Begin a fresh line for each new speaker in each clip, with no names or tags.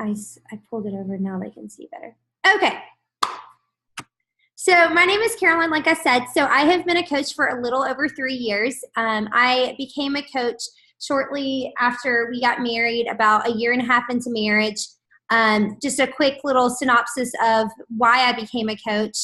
I pulled it over. Now they can see better. Okay. So my name is Carolyn, like I said. So I have been a coach for a little over 3 years. I became a coach shortly after we got married, about a year and a half into marriage. Just a quick little synopsis of why I became a coach.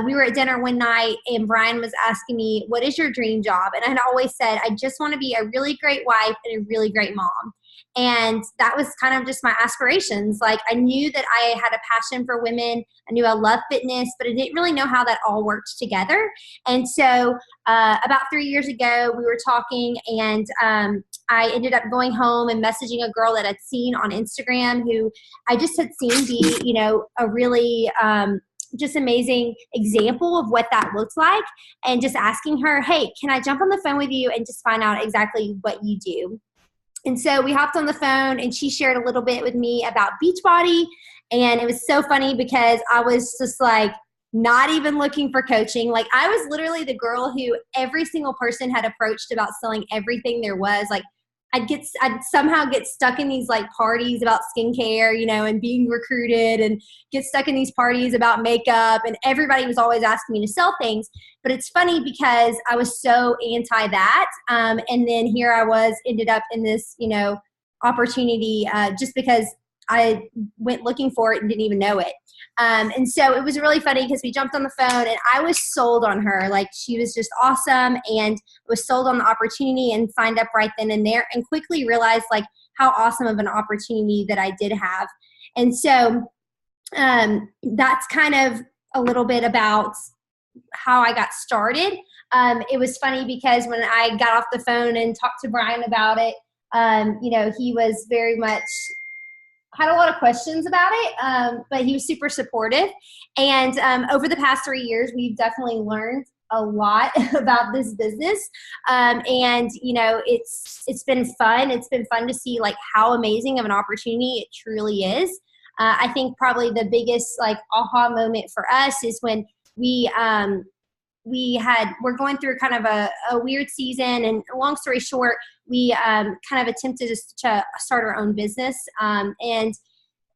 We were at dinner one night and Brian was asking me, what is your dream job? And I had always said, I just want to be a really great wife and a really great mom. And that was kind of just my aspirations. Like, I knew that I had a passion for women. I knew I loved fitness, but I didn't really know how that all worked together. And so about 3 years ago, we were talking, and I ended up going home and messaging a girl that I'd seen on Instagram who I just had seen be, you know, a really just amazing example of what that looks like, and just asking her, hey, can I jump on the phone with you and just find out exactly what you do? And so we hopped on the phone and she shared a little bit with me about Beachbody. And it was so funny because I was just like, not even looking for coaching. Like, I was literally the girl who every single person had approached about selling everything there was. Like, I'd somehow get stuck in these like parties about skincare, you know, and being recruited, and get stuck in these parties about makeup, and everybody was always asking me to sell things. But it's funny because I was so anti that. And then here I was, ended up in this, you know, opportunity just because I went looking for it and didn't even know it. And so it was really funny because we jumped on the phone and I was sold on her. Like, she was just awesome, and was sold on the opportunity and signed up right then and there, and quickly realized like how awesome of an opportunity that I did have. And so that's kind of a little bit about how I got started. It was funny because when I got off the phone and talked to Brian about it, you know, he was very much had a lot of questions about it, but he was super supportive. And over the past 3 years, we've definitely learned a lot about this business. And, you know, it's been fun. It's been fun to see like how amazing of an opportunity it truly is. I think probably the biggest like aha moment for us is when we're going through kind of a weird season, and long story short, we kind of attempted to start our own business.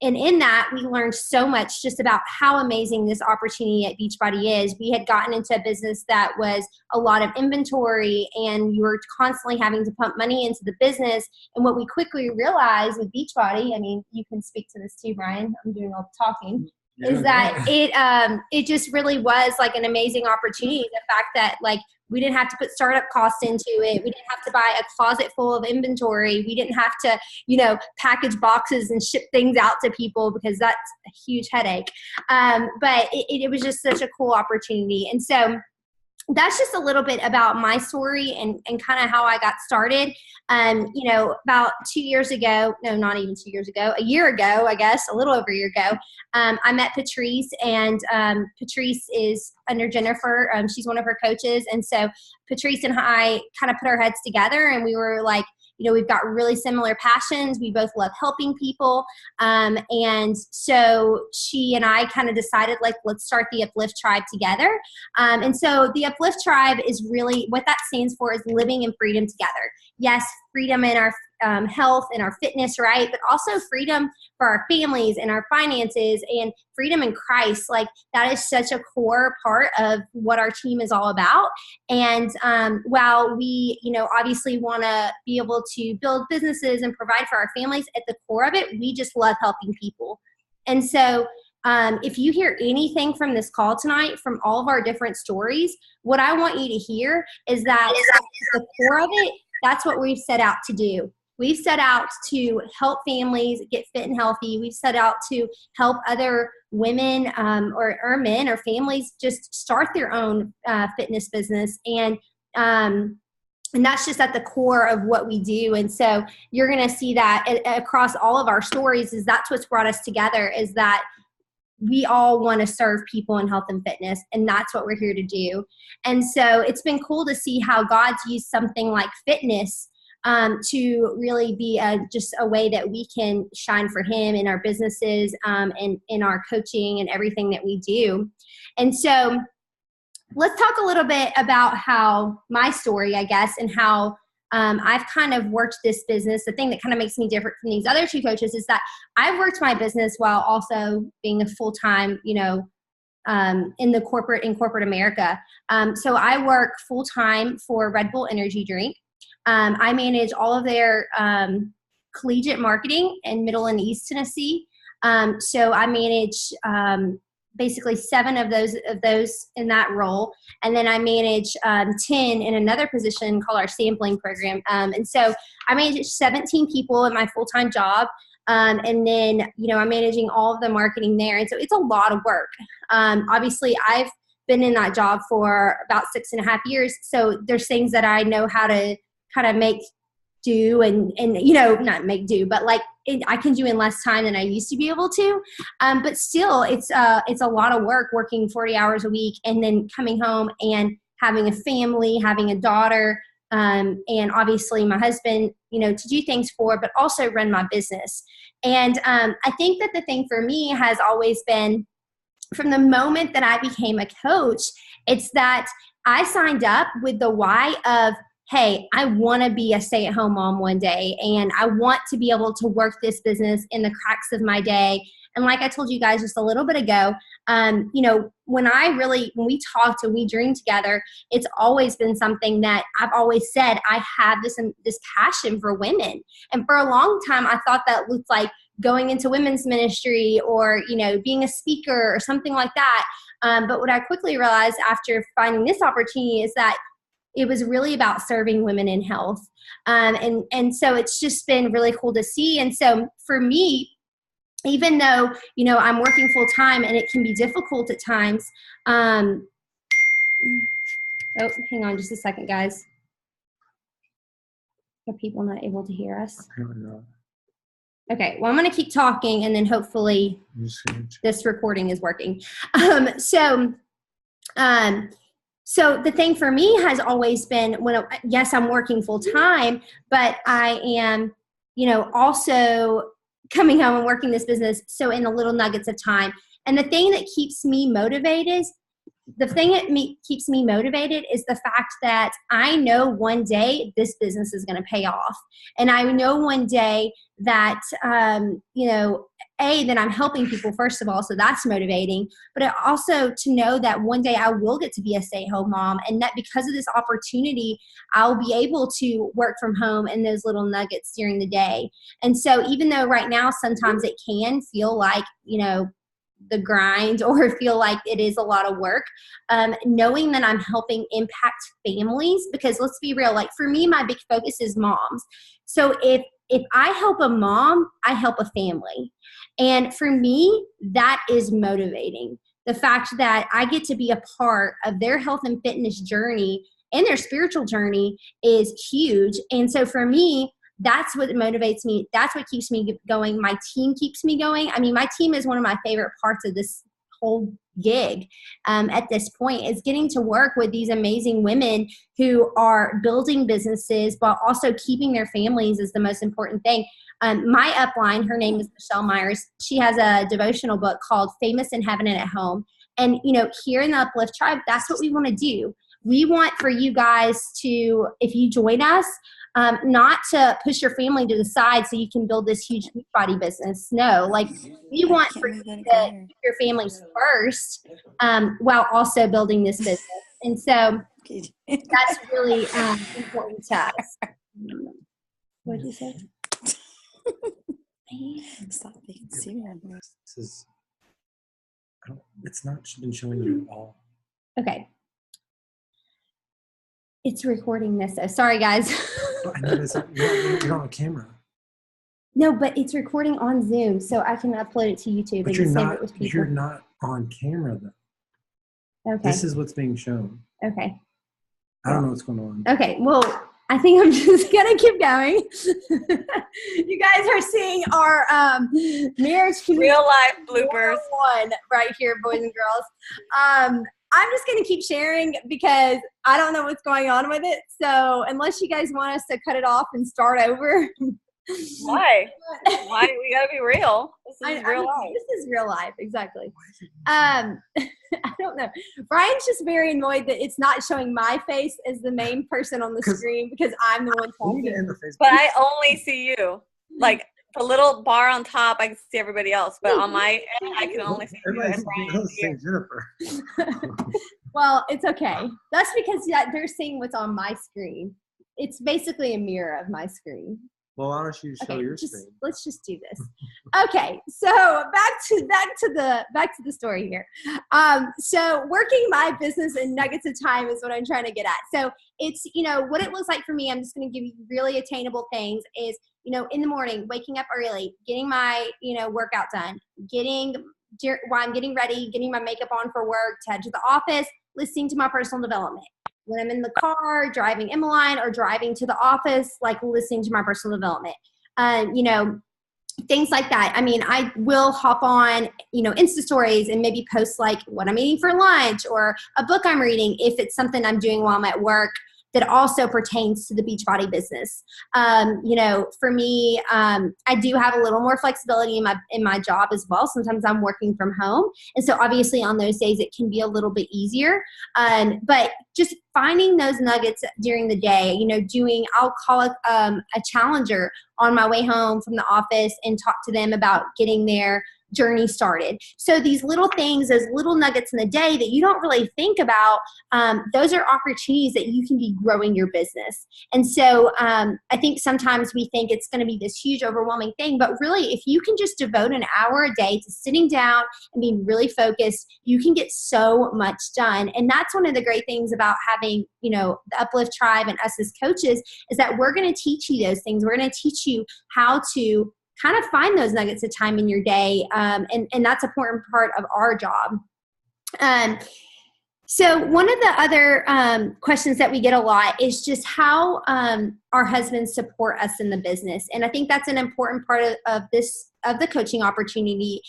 And in that, we learned so much just about how amazing this opportunity at Beachbody is. We had gotten into a business that was a lot of inventory, and you were constantly having to pump money into the business. And what we quickly realized with Beachbody, I mean, you can speak to this too, Brian, I'm doing all the talking, is that it just really was like an amazing opportunity. The fact that like we didn't have to put startup costs into it. We didn't have to buy a closet full of inventory. We didn't have to, you know, package boxes and ship things out to people, because that's a huge headache. But it was just such a cool opportunity. And so that's just a little bit about my story and kind of how I got started. You know, about 2 years ago, no, not even 2 years ago, a year ago, I guess, a little over a year ago, I met Patrice, and Patrice is under Jennifer. She's one of her coaches. And so Patrice and I kind of put our heads together, and we were like, you know, we've got really similar passions. We both love helping people. And so she and I kind of decided, like, let's start the upLIFT tribe together. And so the upLIFT tribe is really, what that stands for is living in freedom together. Yes, freedom in our health and our fitness, right? But also freedom for our families and our finances, and freedom in Christ. Like, that is such a core part of what our team is all about. And while we, you know, obviously want to be able to build businesses and provide for our families, at the core of it, we just love helping people. And so if you hear anything from this call tonight, from all of our different stories, what I want you to hear is that at the core of it, that's what we've set out to do. We've set out to help families get fit and healthy. We've set out to help other women or men or families just start their own fitness business. And that's just at the core of what we do. And so you're going to see that across all of our stories, is that's what's brought us together, is that we all want to serve people in health and fitness, and that's what we're here to do. And so it's been cool to see how God's used something like fitness to really be just a way that we can shine for Him in our businesses and in our coaching and everything that we do. And so let's talk a little bit about how my story, I guess, and how I've kind of worked this business. The thing that kind of makes me different from these other two coaches is that I've worked my business while also being a full-time, in corporate America. So I work full-time for Red Bull Energy Drink. I manage all of their collegiate marketing in Middle and East Tennessee. So I manage basically 7 of those in that role. And then I manage 10 in another position called our sampling program. And so I manage 17 people in my full-time job. And then, I'm managing all of the marketing there. And so it's a lot of work. Obviously, I've been in that job for about 6.5 years. So there's things that I know how to kind of make do and not make do, but I can do in less time than I used to be able to. But still, it's a lot of work working 40 hours a week and then coming home and having a family, having a daughter, and obviously my husband, to do things for, but also run my business. And I think that the thing for me has always been, from the moment that I became a coach, it's that I signed up with the why of, hey, I want to be a stay-at-home mom one day, and I want to be able to work this business in the cracks of my day. And like I told you guys just a little bit ago, when we talked and we dreamed together, it's always been something that I've always said, I have this passion for women. And for a long time, I thought that looked like going into women's ministry or, being a speaker or something like that. But what I quickly realized after finding this opportunity is that it was really about serving women in health. And so it's just been really cool to see. And so for me, even though, I'm working full time and it can be difficult at times. Oh, hang on just a second, guys. Are people not able to hear us?
Apparently not.
Okay, well, I'm going to keep talking and then hopefully this recording is working. So the thing for me has always been yes, I'm working full time, but I am, also coming home and working this business. So in the little nuggets of time. And the thing that keeps me motivated is the fact that I know one day this business is going to pay off. And I know one day that, that I'm helping people, first of all, so that's motivating, but also to know that one day I will get to be a stay-at-home mom, and that because of this opportunity, I'll be able to work from home in those little nuggets during the day. And so even though right now sometimes it can feel like, the grind or feel like it is a lot of work, knowing that I'm helping impact families, because let's be real, for me, my big focus is moms. So if I help a mom, I help a family. And for me, that is motivating. The fact that I get to be a part of their health and fitness journey and their spiritual journey is huge. And so for me, that's what motivates me. That's what keeps me going. My team keeps me going. I mean, my team is one of my favorite parts of this whole gig at this point, is getting to work with these amazing women who are building businesses while also keeping their families is the most important thing. My upline, her name is Michelle Myers. She has a devotional book called Famous in Heaven and at Home. And, here in the UpLIFT Tribe, that's what we want to do. We want for you guys to, if you join us, not to push your family to the side so you can build this huge body business. No, we want for you to keep your families first while also building this business. And so that's really important to us. What did you say?
Stop being serious.
It's not been showing you at all.
Okay. It's recording this. So sorry, guys.
I know you're on camera.
No, but it's recording on Zoom, so I can upload it to YouTube.
But you're not on camera, though.
Okay.
This is what's being shown.
Okay.
I don't know what's going on.
Okay, well, I think I'm just going to keep going. You guys are seeing our marriage
real life bloopers.
One right here, boys and girls. I'm just going to keep sharing because I don't know what's going on with it. So unless you guys want us to cut it off and start over.
Why? We got to be real. This is real life.
This is real life, exactly. I don't know. Brian's just very annoyed that it's not showing my face as the main person on the screen because I'm the one talking.
But I only see you. Like the little bar on top, I can see everybody else, but on my end, I can only see you and Brian.
Jennifer.
Well, it's okay. That's because they're seeing what's on my screen. It's basically a mirror of my screen.
Well, why don't you show your screen?
Let's just do this. Okay, so back to the story here. So working my business in nuggets of time is what I'm trying to get at. So it's, what it looks like for me. I'm just going to give you really attainable things is, in the morning, waking up early, getting my, workout done, while I'm getting ready, getting my makeup on for work, to head to the office, listening to my personal development. When I'm in the car, driving Emmeline or driving to the office, like listening to my personal development, things like that. I mean, I will hop on, Insta stories and maybe post like what I'm eating for lunch or a book I'm reading if it's something I'm doing while I'm at work that also pertains to the Beachbody business. For me, I do have a little more flexibility in my job as well. Sometimes I'm working from home. And so obviously on those days, it can be a little bit easier. But just finding those nuggets during the day, I'll call it a challenger on my way home from the office and talk to them about getting their journey started. So these little things, those little nuggets in the day that you don't really think about, those are opportunities that you can be growing your business. And so I think sometimes we think it's going to be this huge, overwhelming thing, but really if you can just devote an hour a day to sitting down and being really focused, you can get so much done. And that's one of the great things about having, the upLIFT tribe and us as coaches is that we're going to teach you those things. We're going to teach you how to kind of find those nuggets of time in your day. And that's an important part of our job. So one of the other questions that we get a lot is just how our husbands support us in the business. And I think that's an important part of the coaching opportunity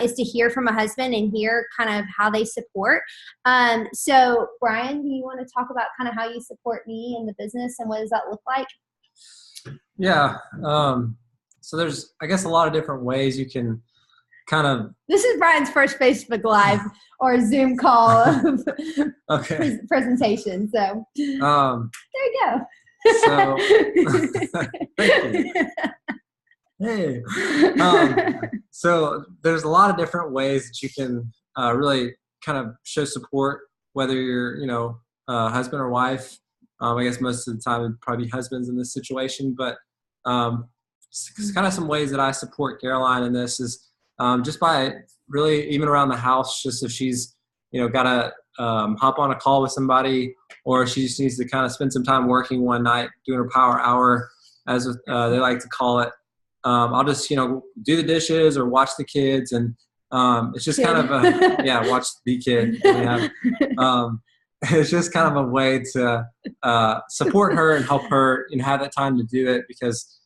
is to hear from a husband and hear kind of how they support. So Brian, do you want to talk about kind of how you support me in the business and what does that look like?
Yeah. So there's, I guess, a lot of different ways you can kind of.
This is Brian's first Facebook Live or Zoom call presentation. So there you go.
So thank you. Hey. So there's a lot of different ways that you can really kind of show support, whether you're, husband or wife. I guess most of the time it'd probably be husbands in this situation, but it's kind of some ways that I support Caroline in this is just by really even around the house, just if she's, got to hop on a call with somebody or she just needs to kind of spend some time working one night doing her power hour, as they like to call it. I'll just, do the dishes or watch the kids. And it's just kind of watch the kid. It's just kind of a way to support her and help her have that time to do it because,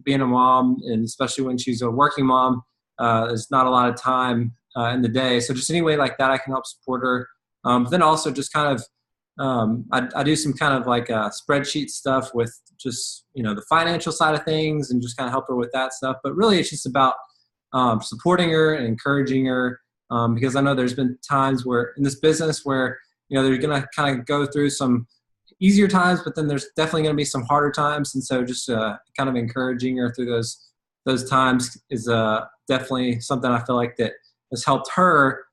being a mom, and especially when she's a working mom, there's not a lot of time in the day. So just any way like that, I can help support her. Then also just kind of, I do some kind of like spreadsheet stuff with just, the financial side of things and just kind of help her with that stuff. But really it's just about supporting her and encouraging her because I know there's been times where in this business where, they're going to kind of go through some easier times, but then there's definitely going to be some harder times. And so just kind of encouraging her through those times is definitely something I feel like that has helped her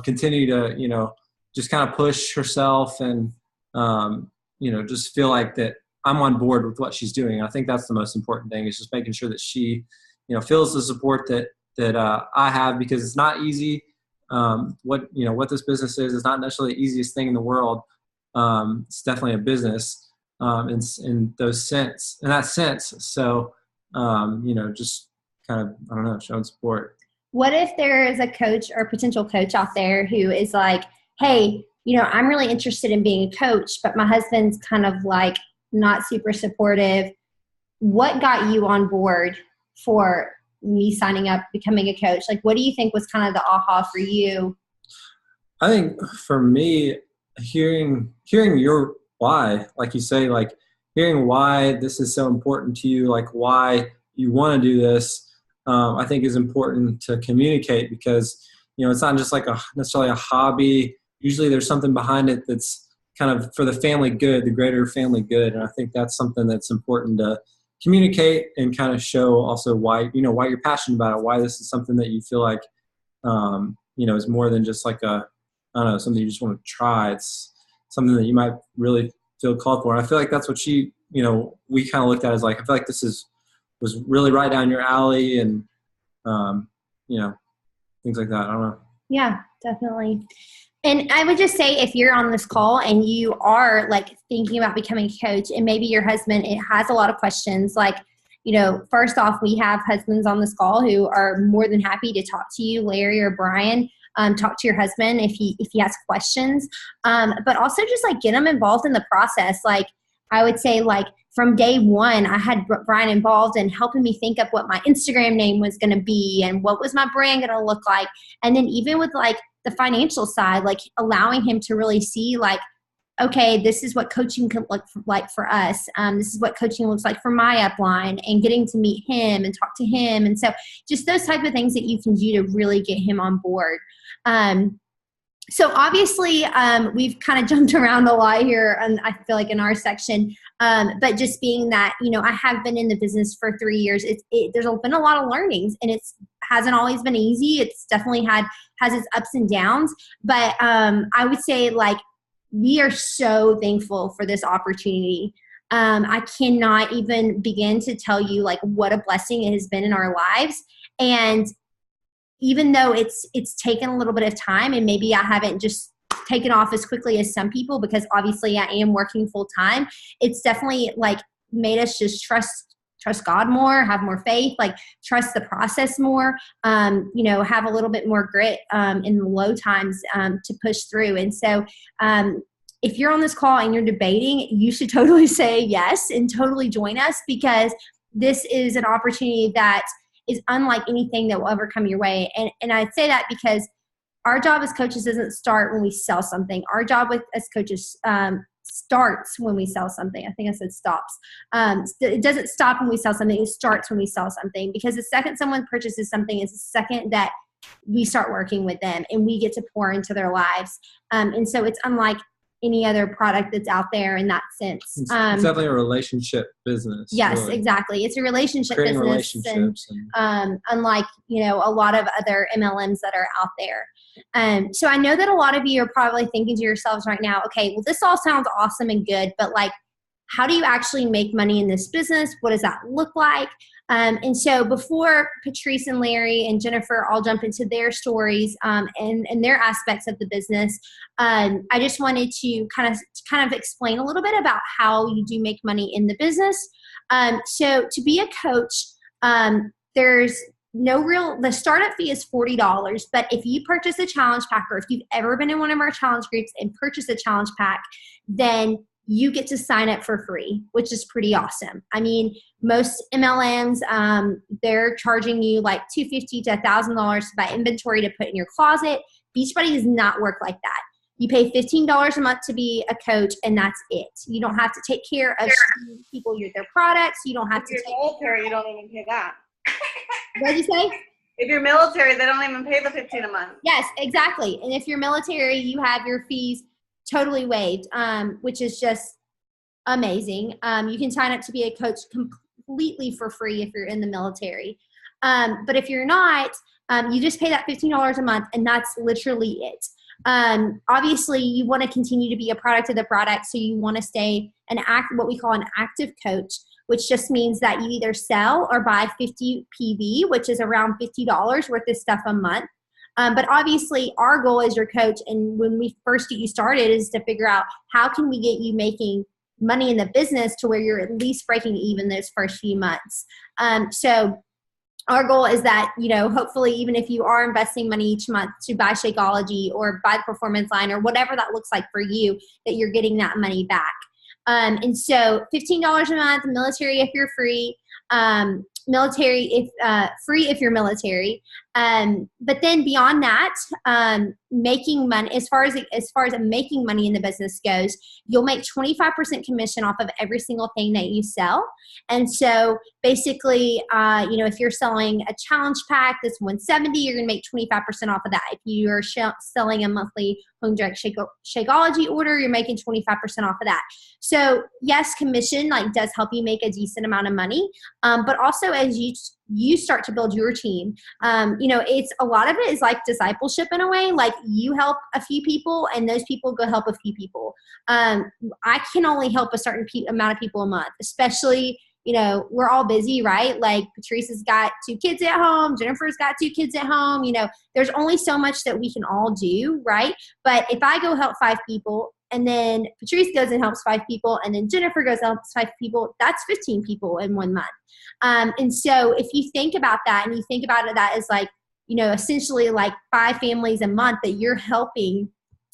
continue to, just kind of push herself and, just feel like that I'm on board with what she's doing. And I think that's the most important thing is just making sure that she, feels the support that I have because it's not easy. What this business is not necessarily the easiest thing in the world. It's definitely a business in that sense. So, just kind of, I don't know, showing support.
What if there is a coach or potential coach out there who is like, hey, I'm really interested in being a coach, but my husband's kind of like not super supportive. What got you on board for me signing up, becoming a coach? Like, what do you think was kind of the aha for you?
I think for me, hearing your why, like you say, like hearing why this is so important to you, like why you want to do this, I think is important to communicate, because, it's not just like necessarily a hobby. Usually there's something behind it that's kind of for the family good, the greater family good. And I think that's something that's important to communicate and kind of show also why you're passionate about it, why this is something that you feel like, is more than just like I don't know, something you just want to try. It's something that you might really feel called for. And I feel like that's what we kind of looked at as like, I feel like this was really right down your alley, and, things like that. I don't know.
Yeah, definitely. And I would just say, if you're on this call and you are like thinking about becoming a coach, and maybe your husband has a lot of questions, like, first off, we have husbands on this call who are more than happy to talk to you, Larry or Brian. Talk to your husband if he has questions, but also just like get them involved in the process. Like, I would say, like, from day one, I had Brian involved in helping me think up what my Instagram name was going to be and what was my brand going to look like. And then even with like the financial side, like allowing him to really see like, okay, this is what coaching could look like for us. This is what coaching looks like for my upline, and getting to meet him and talk to him. And so just those type of things that you can do to really get him on board. So obviously, we've kind of jumped around a lot here, and I feel like in our section, but just being that, I have been in the business for 3 years, there's been a lot of learnings, and hasn't always been easy. It's definitely has its ups and downs, but I would say, like, we are so thankful for this opportunity. I cannot even begin to tell you like what a blessing it has been in our lives. And even though it's taken a little bit of time, and maybe I haven't just taken off as quickly as some people, because obviously I am working full time, it's definitely like made us just trust God more, have more faith, like trust the process more, have a little bit more grit in the low times to push through. And so if you're on this call and you're debating, you should totally say yes and totally join us, because this is an opportunity that is unlike anything that will ever come your way. And I say that because our job as coaches doesn't start when we sell something. Our job as coaches starts when we sell something. I think I said stops. It doesn't stop when we sell something. It starts when we sell something, because the second someone purchases something is the second that we start working with them and we get to pour into their lives. And so it's unlike any other product that's out there in that sense.
It's definitely a relationship business.
Yes,
really.
Exactly. It's a relationship
Creating
business.
Relationships
and unlike, a lot of other MLMs that are out there. So I know that a lot of you are probably thinking to yourselves right now, okay, well, this all sounds awesome and good, but like, how do you actually make money in this business? What does that look like? And so before Patrice and Larry and Jennifer all jump into their stories and their aspects of the business, I just wanted to kind of explain a little bit about how you do make money in the business. So to be a coach, there's the startup fee is $40, but if you purchase a challenge pack, or if you've ever been in one of our challenge groups and purchased a challenge pack, then you get to sign up for free, which is pretty awesome. I mean, most MLMs, they're charging you like $250 to $1,000 to buy inventory to put in your closet. Beachbody does not work like that. You pay $15 a month to be a coach, and that's it. You don't have to take care of people their products. You don't have to take
military, you don't even pay that.
What did you say?
If you're military, they don't even pay the $15 a month.
Yes, exactly. And if you're military, you have your fees totally waived, which is just amazing. You can sign up to be a coach completely for free if you're in the military. But if you're not, you just pay that $15 a month, and that's literally it. Obviously, you want to continue to be a product of the product, so you want to stay what we call an active coach, which just means that you either sell or buy 50 PV, which is around $50 worth of stuff a month. But obviously, our goal as your coach, and when we first get you started, is to figure out how can we get you making money in the business to where you're at least breaking even those first few months. So our goal is that, hopefully, even if you are investing money each month to buy Shakeology or buy the Performance Line or whatever that looks like for you, that you're getting that money back. And so $15 a month, military if you're free, military if free if you're military. But then beyond that, making money, as far as making money in the business goes, you'll make 25% commission off of every single thing that you sell. And so basically, if you're selling a challenge pack that's $170, you're going to make 25% off of that. If you're selling a monthly home direct Shakeology order, you're making 25% off of that. So yes, commission does help you make a decent amount of money. But also as you start to build your team, it's a lot of it is like discipleship in a way. Like you help a few people and those people go help a few people. I can only help a certain amount of people a month, especially, we're all busy, right? Like Patrice has got 2 kids at home. Jennifer's got 2 kids at home. There's only so much that we can all do, right? But if I go help 5 people and then Patrice goes and helps 5 people and then Jennifer goes and helps 5 people, that's 15 people in 1 month. And so if you think about that and you think about it, that is essentially 5 families a month that you're helping,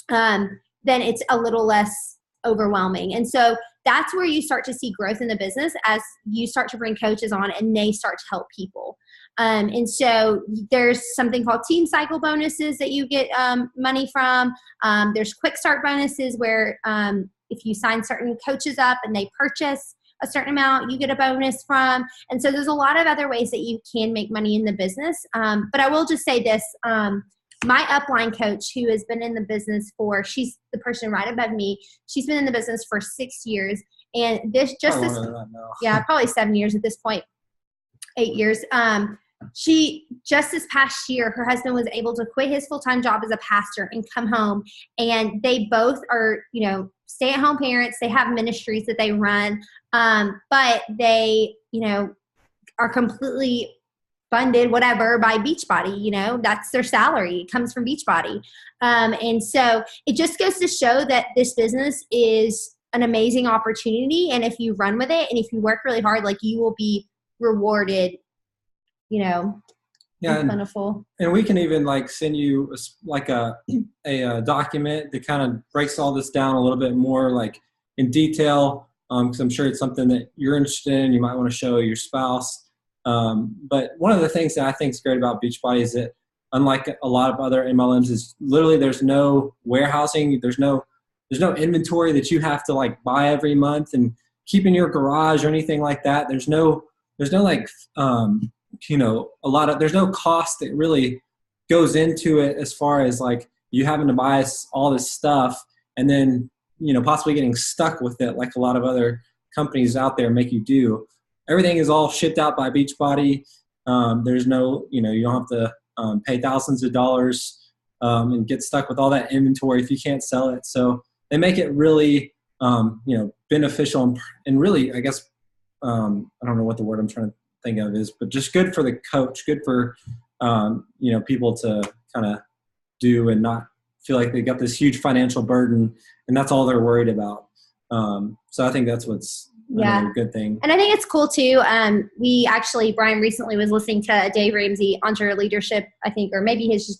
then it's a little less overwhelming. And so that's where you start to see growth in the business as you start to bring coaches on and they start to help people. And so there's something called team cycle bonuses that you get money from. There's quick start bonuses where if you sign certain coaches up and they purchase a certain amount, you get a bonus from. And so there's a lot of other ways that you can make money in the business. But I will just say this, my upline coach who has been in the business she's the person right above me. She's been in the business for 6 years. And probably 7 years at this point, 8 years. She just this past year, her husband was able to quit his full-time job as a pastor and come home. And they both are, stay-at-home parents. They have ministries that they run. But they, are completely funded, whatever, by Beachbody. That's their salary. It comes from Beachbody. And so it just goes to show that this business is an amazing opportunity. And if you run with it and if you work really hard, you will be rewarded, plentiful.
And we can even send you a document that kind of breaks all this down a little bit more in detail. Because I'm sure it's something that you're interested in. You might want to show your spouse. But one of the things that I think is great about Beachbody is that unlike a lot of other MLMs is literally there's no warehousing. There's no inventory that you have to buy every month and keep in your garage or anything like that. There's no there's no cost that really goes into it as far as you having to buy all this stuff and then, possibly getting stuck with it like a lot of other companies out there make you do. Everything is all shipped out by Beachbody. There's no, you don't have to pay thousands of dollars and get stuck with all that inventory if you can't sell it. So they make it really, beneficial and really, I guess, I don't know what the word I'm trying to think of is, but just good for the coach, good for, people to kind of do and not feel like they got this huge financial burden and that's all they're worried about. So I think that's what's a good thing.
And I think it's cool too. Brian recently was listening to Dave Ramsey, Entre Leadership, I think, or maybe his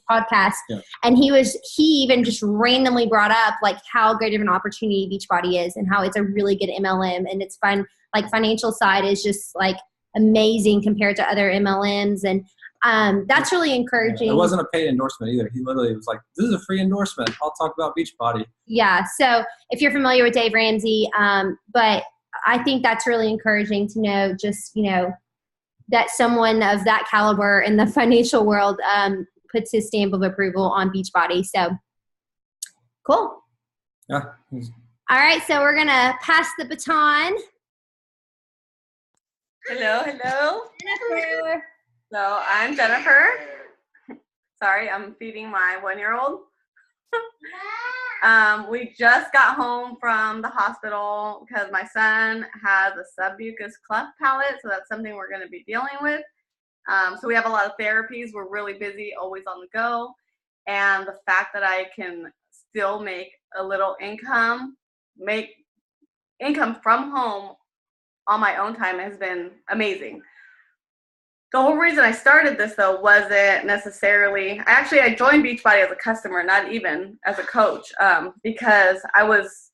podcast. Yeah. And he even just randomly brought up how great of an opportunity Beachbody is and how it's a really good MLM and it's fun. Financial side is just amazing compared to other MLMs. And that's really encouraging.
It wasn't a paid endorsement either. He literally was like, this is a free endorsement. I'll talk about Beachbody.
Yeah. So if you're familiar with Dave Ramsey, but I think that's really encouraging to know that someone of that caliber in the financial world puts his stamp of approval on Beachbody. So cool.
Yeah.
All right. So we're going to pass the baton.
Hello.
Jennifer.
So I'm Jennifer. Sorry, I'm feeding my 1-year-old. We just got home from the hospital because my son has a submucous cleft palate, so that's something we're going to be dealing with. So we have a lot of therapies. We're really busy, always on the go. And the fact that I can still make a little income from home on my own time has been amazing. The whole reason I started this, though, wasn't necessarily – I joined Beachbody as a customer, not even as a coach, because I was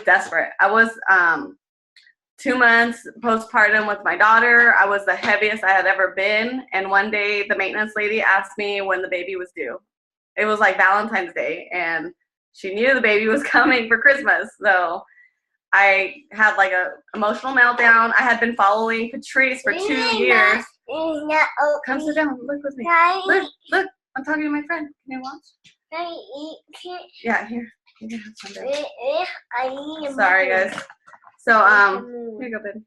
desperate. 2 months postpartum with my daughter. I was the heaviest I had ever been. And one day the maintenance lady asked me when the baby was due. It was like Valentine's Day, and she knew the baby was coming for Christmas. So I had like a emotional meltdown. I had been following Patrice for 2 years. Come sit down. Look with me. Look. I'm talking to my friend. Can you watch? Yeah, here. You can have some. Sorry, guys. So, here you go, baby.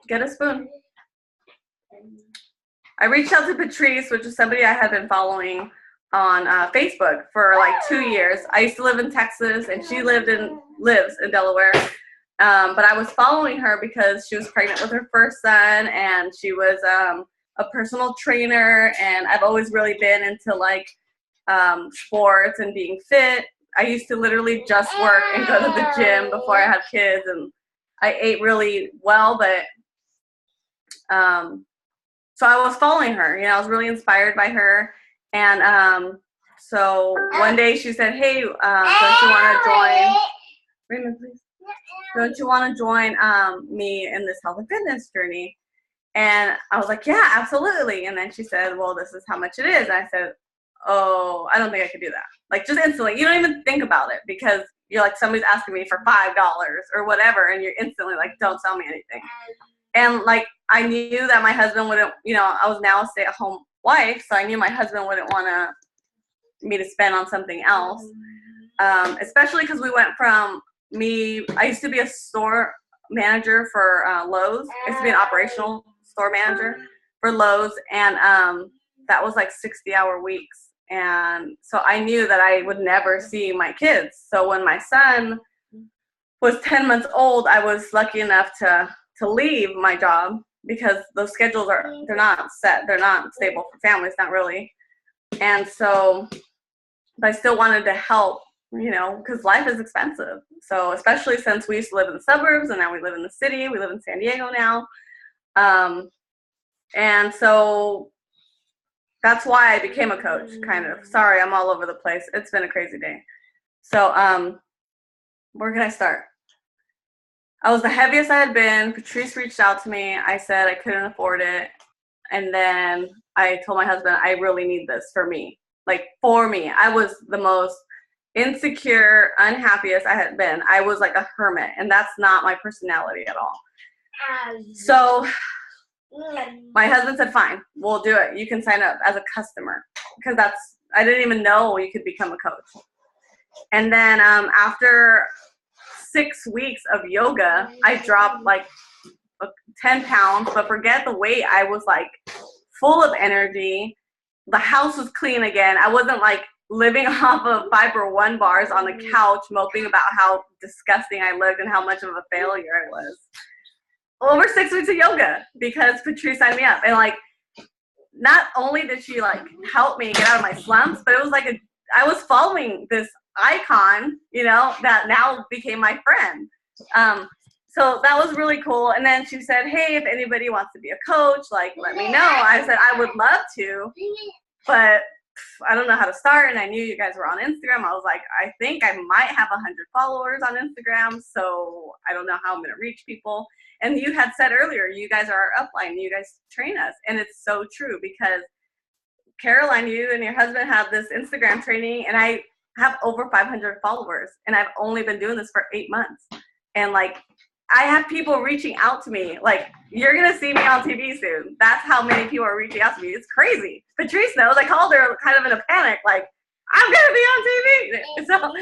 Get a spoon. I reached out to Patrice, which is somebody I had been following on Facebook for like 2 years. I used to live in Texas, and she lives in Delaware. But I was following her because she was pregnant with her first son, and she was a personal trainer, and I've always really been into like sports and being fit. I used to literally just work and go to the gym before I had kids, and I ate really well, but so I was following her. You know, I was really inspired by her, and so one day she said, "Hey, don't you want to join? Raymond, please. Don't you want to join me in this health and fitness journey?" And I was like, "Yeah, absolutely." And then she said, "Well, this is how much it is." And I said, "Oh, I don't think I could do that." Like, just instantly. You don't even think about it because you're like, somebody's asking me for $5 or whatever, and you're instantly like, don't sell me anything. And like, I knew that my husband wouldn't, you know, I was now a stay-at-home wife, so I knew my husband wouldn't want me to spend on something else. Especially because we went from I used to be a store manager for Lowe's. I used to be an operational store manager for Lowe's, and that was like 60-hour weeks. And so I knew that I would never see my kids. So when my son was 10 months old, I was lucky enough to leave my job because those schedules they're not set. They're not stable for families, not really. And so, but I still wanted to help, you know, because life is expensive. So especially since we used to live in the suburbs and now we live in the city, we live in San Diego now. And so that's why I became a coach, kind of. Sorry, I'm all over the place. It's been a crazy day. So where can I start? I was the heaviest I had been. Patrice reached out to me. I said I couldn't afford it. And then I told my husband, I really need this for me. Like, for me. I was the most insecure, unhappiest I had been. I was like a hermit, and that's not my personality at all. So my husband said, fine, we'll do it. You can sign up as a customer, because I didn't even know you could become a coach. And then after 6 weeks of yoga, I dropped like 10 pounds, but forget the weight. I was like full of energy. The house was clean again. I wasn't like living off of Fiber One bars on the couch, moping about how disgusting I looked and how much of a failure I was. Over 6 weeks of yoga, because Patrice signed me up. And like, not only did she like help me get out of my slumps, but it was like I was following this icon, you know, that now became my friend. So that was really cool. And then she said, hey, if anybody wants to be a coach, like, let me know. I said, I would love to, but I don't know how to start. And I knew you guys were on Instagram. I was like, I think I might have 100 followers on Instagram, so I don't know how I'm going to reach people. And you had said earlier, you guys are our upline. You guys train us. And it's so true, because Caroline, you and your husband have this Instagram training, and I have over 500 followers, and I've only been doing this for 8 months. And like, I have people reaching out to me, like, you're going to see me on TV soon. That's how many people are reaching out to me. It's crazy. Patrice knows. I called her kind of in a panic, like, I'm going to be on TV. So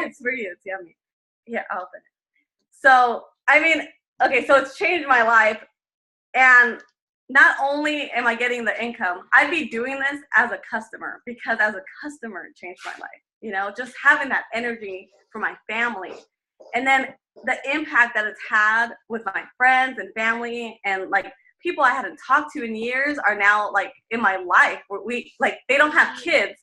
it's for you. It's yummy. Here, I'll open it. So, I mean, okay, so it's changed my life. And not only am I getting the income, I'd be doing this as a customer, because as a customer, it changed my life. You know, just having that energy for my family. And then the impact that it's had with my friends and family, and like people I hadn't talked to in years are now like in my life. We like, they don't have kids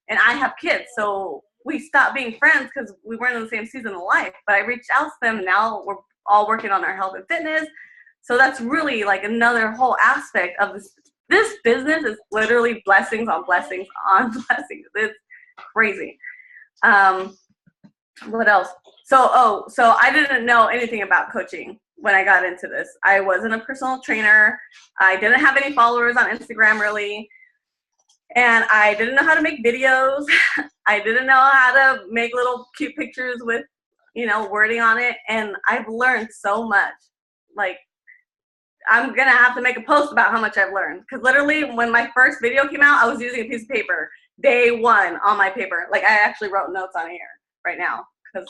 and I have kids. So we stopped being friends because we weren't in the same season of life. But I reached out to them, and now we're all working on our health and fitness. So that's really like another whole aspect of this. This business is literally blessings on blessings on blessings. It's crazy. What else? So I didn't know anything about coaching when I got into this. I wasn't a personal trainer. I didn't have any followers on Instagram really. And I didn't know how to make videos. I didn't know how to make little cute pictures with, wording on it. And I've learned so much. Like, I'm going to have to make a post about how much I've learned. Because literally when my first video came out, I was using a piece of paper. Day one on my paper. Like, I actually wrote notes on here right now because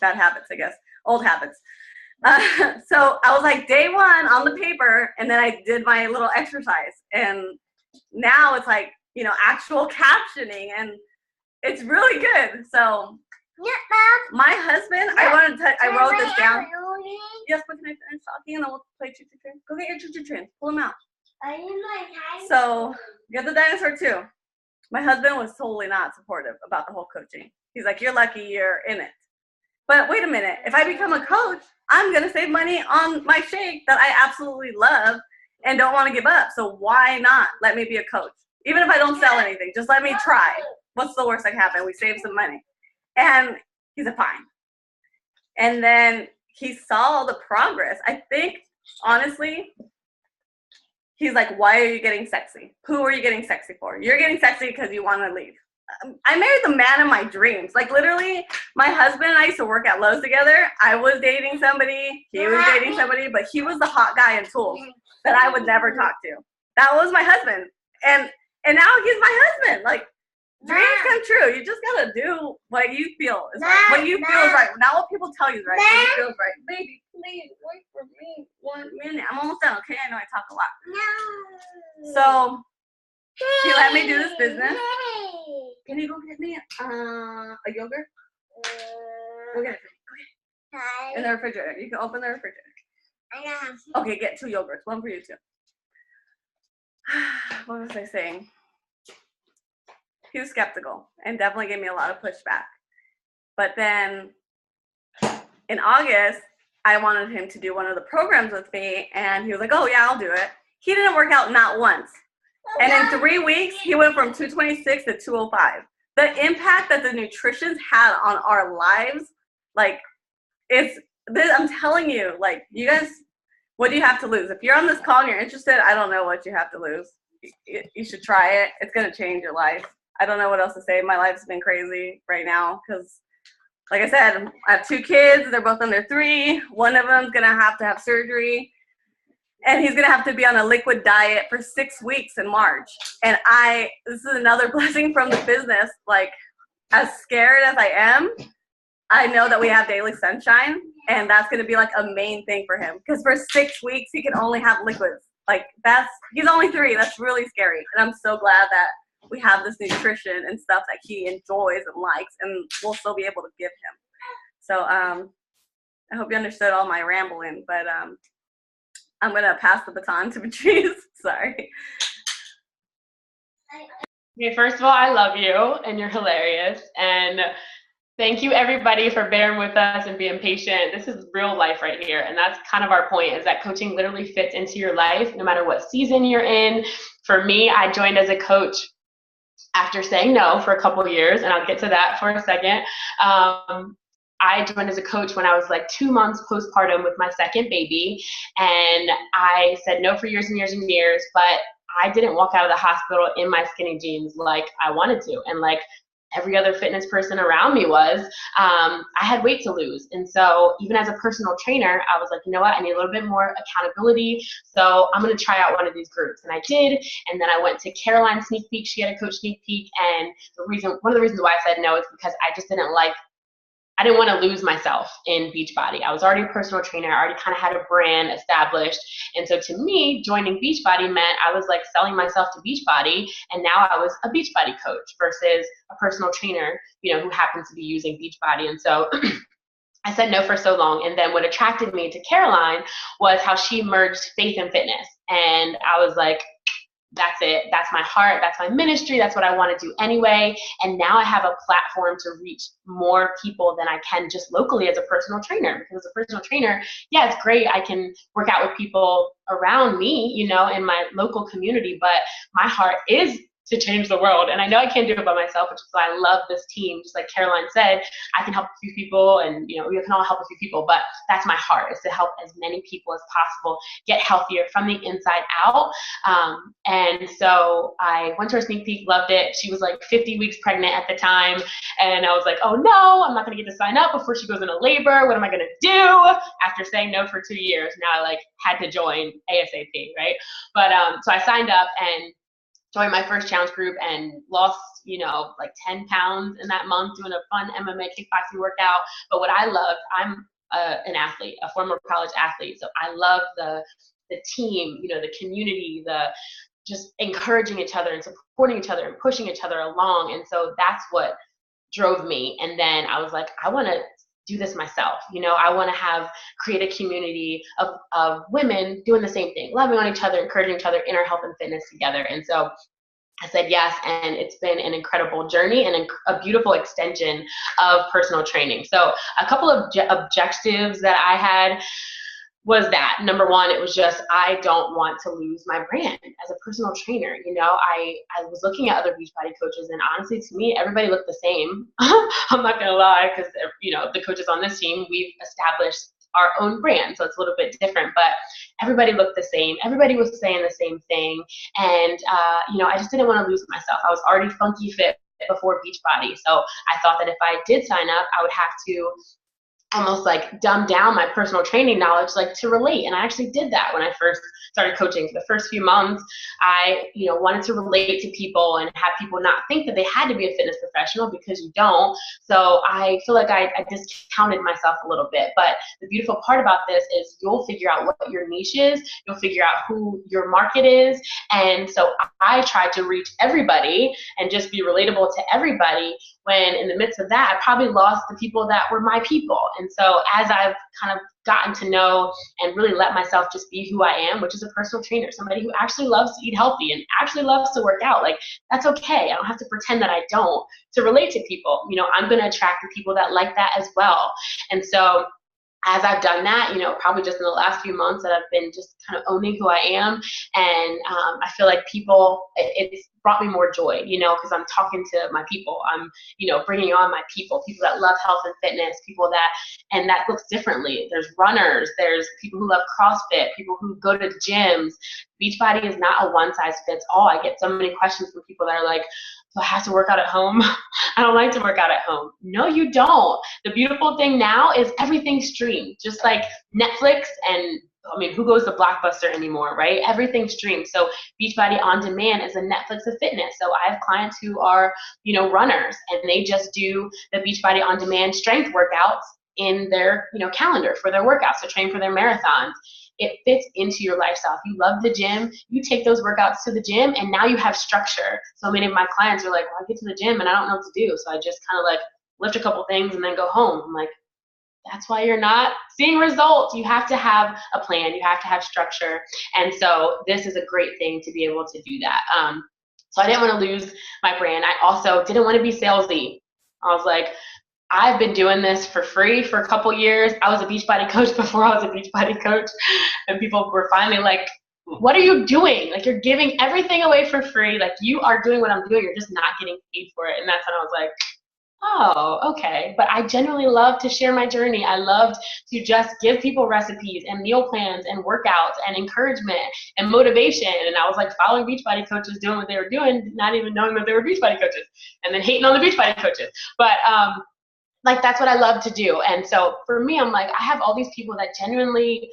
bad habits, I guess. Old habits. So I was like day one on the paper, and then I did my little exercise. And now it's like, actual captioning, and it's really good. So my husband, I wrote this down. Yes, but can I finish talking and then we'll play choo choo train? Go get your choo choo train. Pull them out. So get the dinosaur too. My husband was totally not supportive about the whole coaching. He's like, you're lucky you're in it. But wait a minute. If I become a coach, I'm going to save money on my shake that I absolutely love and don't want to give up. So why not let me be a coach? Even if I don't sell anything, just let me try. What's the worst that can happen? We save some money. And he said, fine. And then he saw the progress. I think, honestly, he's like, why are you getting sexy? Who are you getting sexy for? You're getting sexy because you want to leave. I married the man of my dreams. Like, literally, my husband and I used to work at Lowe's together. I was dating somebody. He was dating somebody. But he was the hot guy in tools that I would never talk to. That was my husband. And now he's my husband. Like, dreams come true. You just got to do what you feel is right. What you feel is right. Not what people tell you is right. What you feel is right. Baby, please, wait for me 1 minute. I'm almost done, okay? I know I talk a lot. So he let me do this business. Can you go get me a yogurt? Go get it. Go get it. In the refrigerator. You can open the refrigerator. Okay, get 2 yogurts. One for you too. What was I saying? He was skeptical and definitely gave me a lot of pushback. But then in August, I wanted him to do one of the programs with me, and he was like, oh yeah, I'll do it. He didn't work out not once. And in 3 weeks, he went from 226 to 205. The impact that the nutrition's had on our lives, like, I'm telling you, like, you guys, what do you have to lose? If you're on this call and you're interested, I don't know what you have to lose. You should try it. It's going to change your life. I don't know what else to say. My life's been crazy right now because, like I said, I have 2 kids. They're both under 3. One of them's going to have surgery. And he's going to have to be on a liquid diet for 6 weeks in March. And this is another blessing from the business. Like, as scared as I am, I know that we have daily sunshine. And that's going to be like a main thing for him. Because for 6 weeks, he can only have liquids. Like, he's only 3. That's really scary. And I'm so glad that we have this nutrition and stuff that he enjoys and likes. And we'll still be able to give him. So I hope you understood all my rambling. But I'm going to pass the baton to Patrice. Sorry.
Okay, first of all, I love you, and you're hilarious. And thank you, everybody, for bearing with us and being patient. This is real life right here. And that's kind of our point, is that coaching literally fits into your life, no matter what season you're in. For me, I joined as a coach after saying no for a couple of years, and I'll get to that for a second. I joined as a coach when I was like 2 months postpartum with my second baby, and I said no for years and years and years, but I didn't walk out of the hospital in my skinny jeans like I wanted to, and like every other fitness person around me was. I had weight to lose, and so even as a personal trainer, I was like, you know what, I need a little bit more accountability, so I'm going to try out one of these groups, and I did. And then I went to Caroline's sneak peek. She had a coach sneak peek, and one of the reasons why I said no is because I just I didn't want to lose myself in Beachbody. I was already a personal trainer. I already kind of had a brand established. And so to me, joining Beachbody meant I was like selling myself to Beachbody. And now I was a Beachbody coach versus a personal trainer, who happens to be using Beachbody. And so I said no for so long. And then what attracted me to Caroline was how she merged faith and fitness. And I was like, that's it. That's my heart. That's my ministry. That's what I want to do anyway. And now I have a platform to reach more people than I can just locally as a personal trainer. Because as a personal trainer, yeah, it's great. I can work out with people around me, in my local community. But my heart is to change the world. And I know I can't do it by myself, which is why I love this team. Just like Caroline said, I can help a few people, and you know, we can all help a few people, but that's my heart, is to help as many people as possible get healthier from the inside out. And so I went to her sneak peek, loved it. She was like 50 weeks pregnant at the time. And I was like, oh no, I'm not gonna get to sign up before she goes into labor. What am I gonna do? After saying no for 2 years, now I like had to join ASAP, right? But so I signed up and joined my first challenge group and lost, you know, like 10 pounds in that month doing a fun MMA kickboxing workout. But what I loved, I'm an athlete, a former college athlete. So I love the team, you know, the community, the just encouraging each other and supporting each other and pushing each other along. And so that's what drove me. And then I was like, I want to do this myself. You know, I want to create a community of women doing the same thing, loving on each other, encouraging each other in our health and fitness together. And so I said yes, and it's been an incredible journey and a beautiful extension of personal training. So a couple of objectives that I had was that, number one, it was just, I don't want to lose my brand as a personal trainer. You know, I was looking at other Beachbody coaches, and honestly, to me, everybody looked the same. I'm not gonna lie, because you know, the coaches on this team, we've established our own brand, so it's a little bit different, but everybody looked the same. Everybody was saying the same thing, and you know, I just didn't want to lose myself. I was already funky fit before Beachbody, so I thought that if I did sign up, I would have to almost like dumb down my personal training knowledge, like to relate. And I actually did that when I first started coaching. For the first few months, I, you know, wanted to relate to people and have people not think that they had to be a fitness professional, because you don't. So I feel like I discounted myself a little bit. But the beautiful part about this is you'll figure out what your niche is. You'll figure out who your market is. And so I tried to reach everybody and just be relatable to everybody, when in the midst of that, I probably lost the people that were my people. And so as I've kind of gotten to know and really let myself just be who I am, which is a personal trainer, somebody who actually loves to eat healthy and actually loves to work out, like, that's okay. I don't have to pretend that I don't to relate to people. You know, I'm going to attract the people that like that as well. And so as I've done that, you know, probably just in the last few months, that I've been just kind of owning who I am. And I feel like people, it's brought me more joy, you know, because I'm talking to my people. I'm, you know, bringing on my people that love health and fitness, people that, and that looks differently. There's runners, there's people who love CrossFit, people who go to gyms. Beachbody is not a one size fits all. I get so many questions from people that are like, do I have to work out at home? I don't like to work out at home. No, you don't. The beautiful thing now is everything's streamed, just like Netflix. And I mean, who goes to Blockbuster anymore, right? Everything's streamed. So Beachbody On Demand is a Netflix of fitness. So I have clients who are, you know, runners, and they just do the Beachbody On Demand strength workouts in their, you know, calendar for their workouts to train for their marathons. It fits into your lifestyle. If you love the gym, you take those workouts to the gym, and now you have structure. So many of my clients are like, well, I get to the gym and I don't know what to do. So I just kind of like lift a couple things and then go home. I'm like, that's why you're not seeing results. You have to have a plan. You have to have structure. And so this is a great thing to be able to do that. So I didn't want to lose my brand. I also didn't want to be salesy. I was like, I've been doing this for free for a couple years. I was a Beachbody coach before I was a Beachbody coach. And people were finally like, what are you doing? Like, you're giving everything away for free. Like, you are doing what I'm doing. You're just not getting paid for it. And that's when I was like, oh, okay. But I genuinely love to share my journey. I loved to just give people recipes and meal plans and workouts and encouragement and motivation. And I was like following Beachbody coaches, doing what they were doing, not even knowing that they were Beachbody coaches, and then hating on the Beachbody coaches. But like, that's what I love to do. And so for me, I'm like, I have all these people that genuinely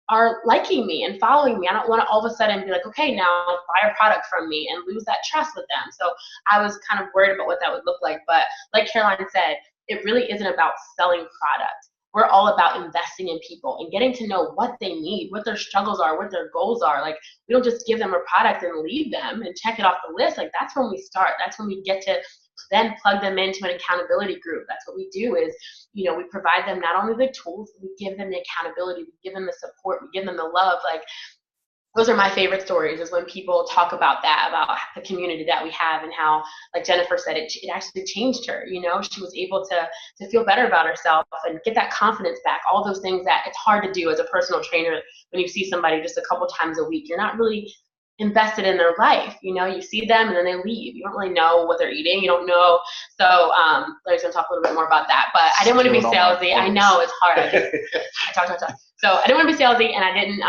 are liking me and following me. I don't want to all of a sudden be like, okay, now buy a product from me and lose that trust with them. So I was kind of worried about what that would look like. But like Caroline said, it really isn't about selling product. We're all about investing in people and getting to know what they need, what their struggles are, what their goals are. Like, we don't just give them a product and leave them and check it off the list. Like, that's when we start. That's when we get to then plug them into an accountability group. That's what we do is, you know, we provide them not only the tools, we give them the accountability, we give them the support, we give them the love. Like, those are my favorite stories, is when people talk about that, about the community that we have and how, like Jennifer said, it actually changed her. You know, she was able to feel better about herself and get that confidence back. All those things that it's hard to do as a personal trainer when you see somebody just a couple times a week. You're not really invested in their life. You know, you see them and then they leave. You don't really know what they're eating. You don't know. So Larry's gonna talk a little bit more about that. But I didn't want to be salesy. I know it's hard. I talk. So I didn't want to be salesy, and I didn't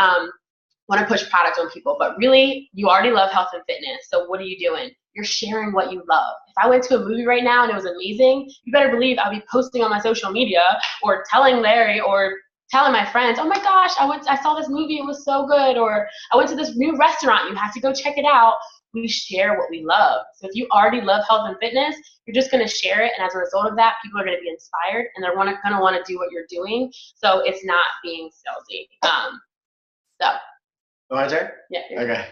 want to push products on people. But really, you already love health and fitness. So what are you doing? You're sharing what you love. If I went to a movie right now and it was amazing, you better believe I'll be posting on my social media or telling Larry or telling my friends, oh my gosh, I saw this movie, it was so good, or I went to this new restaurant, you have to go check it out. We share what we love. So if you already love health and fitness, you're just gonna share it, and as a result of that, people are gonna be inspired and they're gonna wanna do what you're doing. So it's not being salesy.
My turn?
Yeah.
Okay.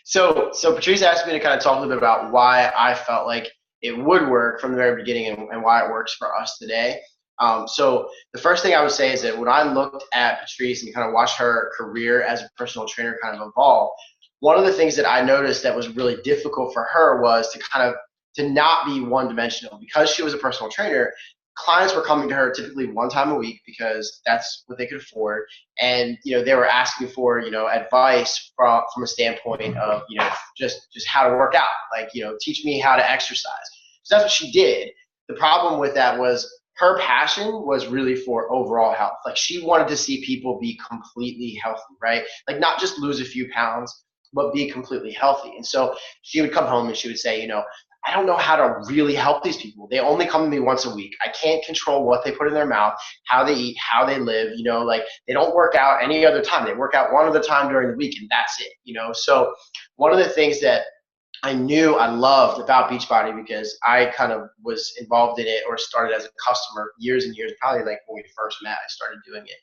So Patrice asked me to kind of talk a little bit about why I felt like it would work from the very beginning and why it works for us today. So the first thing I would say is that when I looked at Patrice and kind of watched her career as a personal trainer kind of evolve, one of the things that I noticed that was really difficult for her was to not be one-dimensional. Because she was a personal trainer, clients were coming to her typically one time a week because that's what they could afford. And, they were asking for, advice from a standpoint of, just how to work out, like, teach me how to exercise. So that's what she did. The problem with that was her passion was really for overall health. Like, she wanted to see people be completely healthy, right? Like, not just lose a few pounds, but be completely healthy. And so she would come home and she would say, I don't know how to really help these people. They only come to me once a week. I can't control what they put in their mouth, how they eat, how they live, like they don't work out any other time. They work out one other time during the week and that's it, So one of the things that I knew I loved about Beachbody, because I kind of was involved in it or started as a customer years and years, probably like when we first met, I started doing it.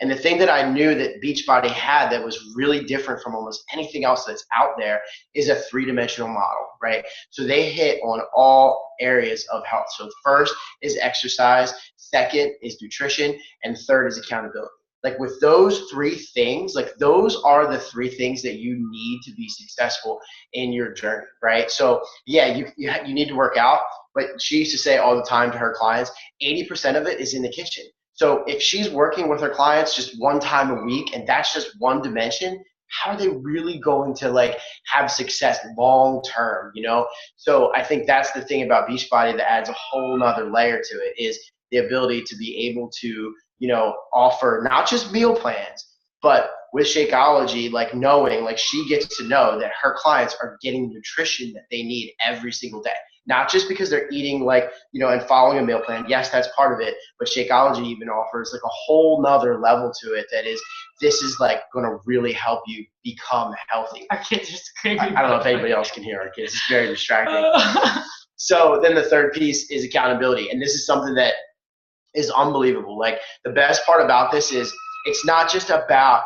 And the thing that I knew that Beachbody had that was really different from almost anything else that's out there is a three-dimensional model, right? So they hit on all areas of health. So first is exercise, second is nutrition, and third is accountability. Like, with those three things, like, those are the three things that you need to be successful in your journey, right? So yeah, you need to work out, but she used to say all the time to her clients, 80% of it is in the kitchen. So if she's working with her clients just one time a week and that's just one dimension, how are they really going to have success long term, So I think that's the thing about Beachbody that adds a whole nother layer to it, is the ability to be able to, offer not just meal plans, but with Shakeology, knowing, she gets to know that her clients are getting nutrition that they need every single day. Not just because they're eating and following a meal plan. Yes, that's part of it. But Shakeology even offers a whole nother level to it that is, this is going to really help you become healthy.
Our kids are screaming.
I don't know if anybody else can hear our kids. It's very distracting. So then the third piece is accountability. And this is something that is unbelievable. The best part about this is it's not just about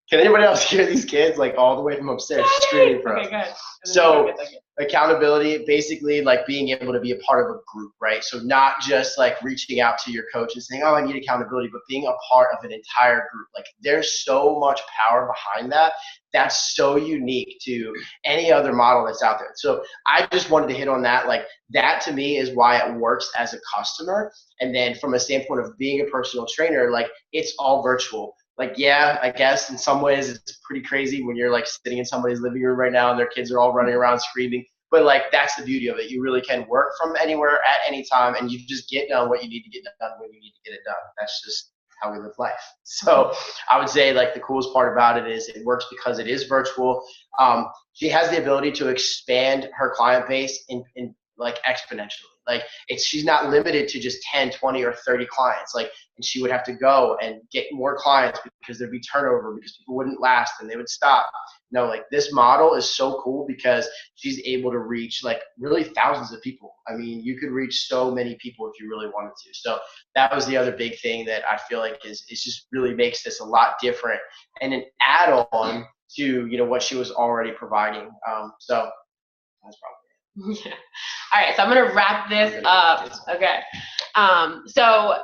can anybody else hear these kids all the way from upstairs screaming for us?
Okay, good.
So accountability, basically being able to be a part of a group, right? So not just reaching out to your coach and saying, oh, I need accountability, but being a part of an entire group. There's so much power behind that. That's so unique to any other model that's out there. So I just wanted to hit on that. That to me is why it works as a customer. And then from a standpoint of being a personal trainer, it's all virtual. Yeah, I guess in some ways it's pretty crazy when you're sitting in somebody's living room right now and their kids are all running around screaming. But that's the beauty of it. You really can work from anywhere at any time, and you just get done what you need to get done when you need to get it done. That's just how we live life. So I would say the coolest part about it is it works because it is virtual. She has the ability to expand her client base in exponentially. She's not limited to just 10, 20, or 30 clients. And she would have to go and get more clients because there'd be turnover, because people wouldn't last and they would stop. No, this model is so cool because she's able to reach really thousands of people. I mean, you could reach so many people if you really wanted to. So that was the other big thing that I feel is just really makes this a lot different and an add-on to, what she was already providing. So that's probably
Yeah. All right. So I'm going to wrap this up. Okay. So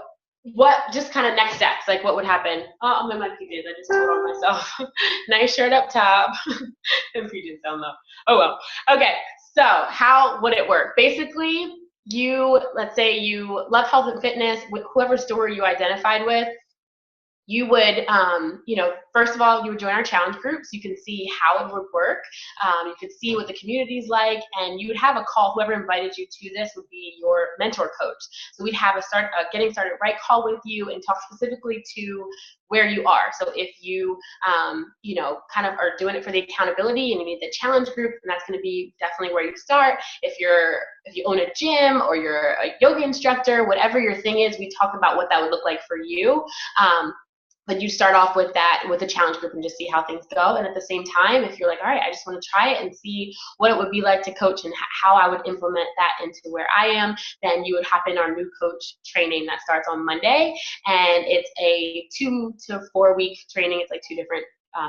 what just kind of next steps? What would happen? Oh, I'm in my PJs. I just told on myself. Nice shirt up top. And PJs down low. Oh, well. Okay. So how would it work? Basically, let's say you love health and fitness with whoever store you identified with. you would, first of all, you would join our challenge groups. You can see how it would work. You could see what the community is like, and you would have a call. Whoever invited you to this would be your mentor coach. So we'd have a getting started right call with you and talk specifically to where you are. So if you, kind of are doing it for the accountability and you need the challenge group, then that's going to be definitely where you start. If you own a gym or you're a yoga instructor, whatever your thing is, we talk about what that would look like for you. But you start off with the challenge group and just see how things go. And at the same time, if you're like, all right, I just want to try it and see what it would be like to coach and how I would implement that into where I am, then you would hop in our new coach training that starts on Monday. And it's a 2 to 4 week training. It's like 2 different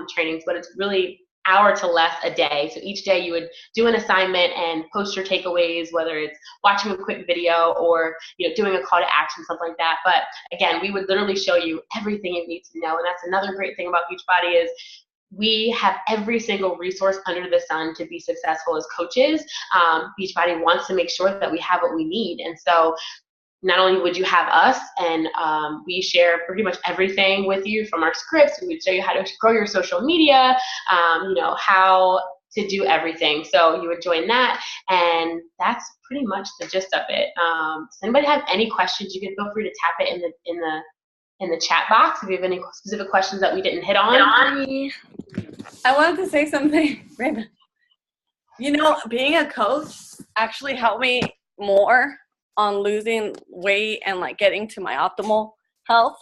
trainings, but it's really hour to less a day. So each day you would do an assignment and post your takeaways, whether it's watching a quick video or doing a call to action, something like that. But again, we would literally show you everything you need to know. And that's another great thing about Beachbody is we have every single resource under the sun to be successful as coaches. Beachbody wants to make sure that we have what we need. And so not only would you have us, and we share pretty much everything with you from our scripts. We would show you how to grow your social media, how to do everything. So you would join that, and that's pretty much the gist of it. Does anybody have any questions? You can feel free to tap it in the chat box if you have any specific questions that we didn't hit on.
I wanted to say something. Being a coach actually helped me more on losing weight and like getting to my optimal health.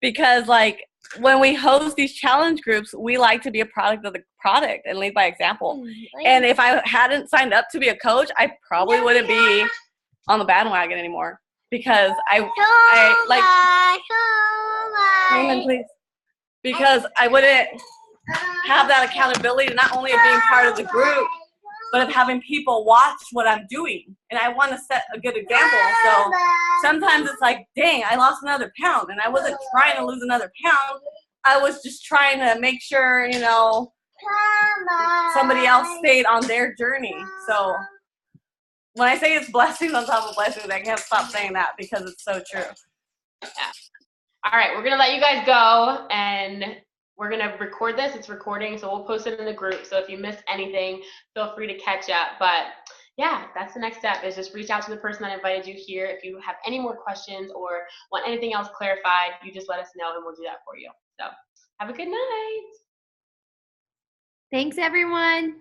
Because like when we host these challenge groups, we like to be a product of the product and lead by example. And if I hadn't signed up to be a coach, I probably wouldn't be on the bandwagon anymore, because I wouldn't have that accountability, not only of being part of the group, but of having people watch what I'm doing. And I want to set a good example. So sometimes it's like, dang, I lost another pound. And I wasn't trying to lose another pound. I was just trying to make sure, somebody else stayed on their journey. So when I say it's blessings on top of blessings, I can't stop saying that because it's so true.
Yeah. All right, we're going to let you guys go, and we're going to record this. It's recording, so we'll post it in the group. So if you missed anything, feel free to catch up. But yeah, that's the next step, is just reach out to the person that invited you here. If you have any more questions or want anything else clarified, you just let us know and we'll do that for you. So have a good night.
Thanks, everyone.